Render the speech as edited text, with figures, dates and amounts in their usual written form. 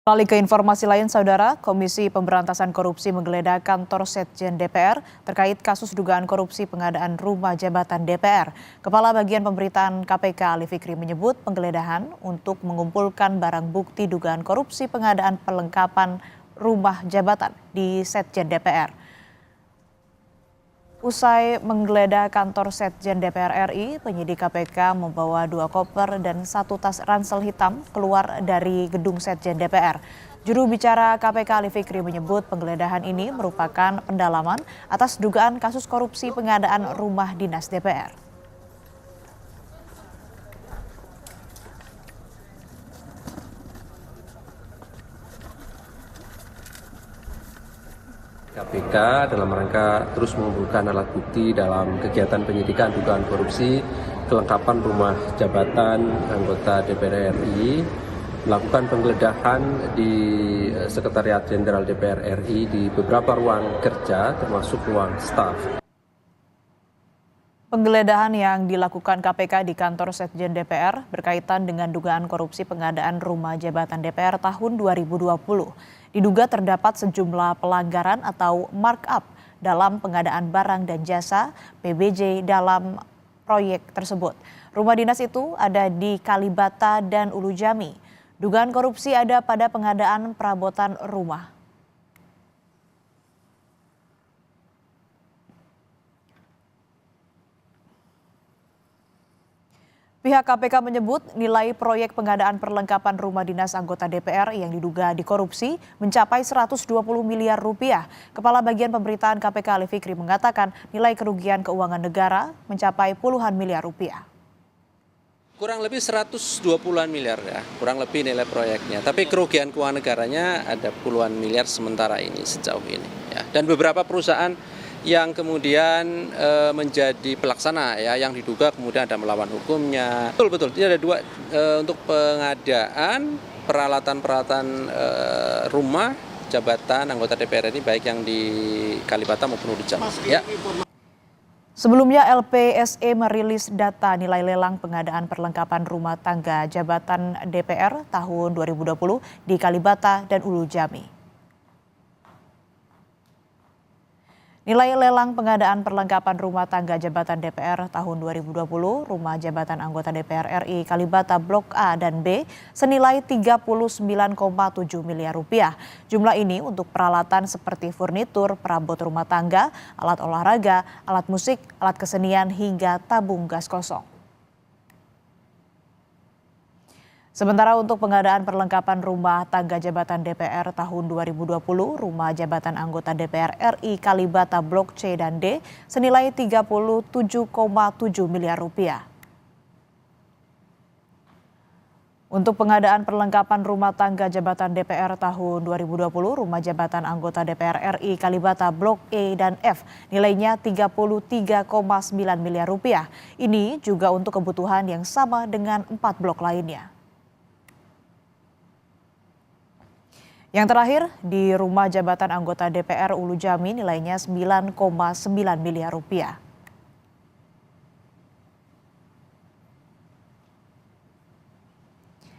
Beralih ke informasi lain, Saudara, Komisi Pemberantasan Korupsi menggeledah kantor Sekjen DPR terkait kasus dugaan korupsi pengadaan rumah jabatan DPR. Kepala Bagian Pemberitaan KPK Ali Fikri menyebut penggeledahan untuk mengumpulkan barang bukti dugaan korupsi pengadaan perlengkapan rumah jabatan di Sekjen DPR. Usai menggeledah kantor Sekjen DPR RI, penyidik KPK membawa 2 koper dan 1 tas ransel hitam keluar dari gedung Sekjen DPR. Juru bicara KPK Ali Fikri menyebut penggeledahan ini merupakan pendalaman atas dugaan kasus korupsi pengadaan rumah dinas DPR. KPK dalam rangka terus mengumpulkan alat bukti dalam kegiatan penyidikan dugaan korupsi kelengkapan rumah jabatan anggota DPR RI, melakukan penggeledahan di Sekretariat Jenderal DPR RI di beberapa ruang kerja termasuk ruang staf. Penggeledahan yang dilakukan KPK di kantor Sekjen DPR berkaitan dengan dugaan korupsi pengadaan rumah jabatan DPR tahun 2020. Diduga terdapat sejumlah pelanggaran atau markup dalam pengadaan barang dan jasa PBJ dalam proyek tersebut. Rumah dinas itu ada di Kalibata dan Ulu Jami. Dugaan korupsi ada pada pengadaan perabotan rumah. Pihak KPK menyebut nilai proyek pengadaan perlengkapan rumah dinas anggota DPR yang diduga dikorupsi mencapai 120 miliar rupiah. Kepala Bagian Pemberitaan KPK Ali Fikri mengatakan nilai kerugian keuangan negara mencapai puluhan miliar rupiah. Kurang lebih 120-an miliar ya, kurang lebih nilai proyeknya. Tapi kerugian keuangan negaranya ada puluhan miliar sementara ini sejauh ini. Ya. Dan beberapa perusahaan yang kemudian menjadi pelaksana ya, yang diduga kemudian ada melawan hukumnya. Betul, ini ada 2 untuk pengadaan peralatan rumah jabatan anggota DPR ini baik yang di Kalibata maupun Ulu Jami. Ya. Sebelumnya LPSE merilis data nilai lelang pengadaan perlengkapan rumah tangga jabatan DPR tahun 2020 di Kalibata dan Ulu Jami. Nilai lelang pengadaan perlengkapan rumah tangga jabatan DPR tahun 2020 rumah jabatan anggota DPR RI Kalibata Blok A dan B senilai 39,7 miliar rupiah. Jumlah ini untuk peralatan seperti furnitur, perabot rumah tangga, alat olahraga, alat musik, alat kesenian hingga tabung gas kosong. Sementara untuk pengadaan perlengkapan rumah tangga jabatan DPR tahun 2020, rumah jabatan anggota DPR RI Kalibata Blok C dan D senilai 37,7 miliar rupiah. Untuk pengadaan perlengkapan rumah tangga jabatan DPR tahun 2020, rumah jabatan anggota DPR RI Kalibata Blok E dan F nilainya 33,9 miliar rupiah. Ini juga untuk kebutuhan yang sama dengan 4 blok lainnya. Yang terakhir, di rumah jabatan anggota DPR Ulu Jami nilainya 9,9 miliar rupiah.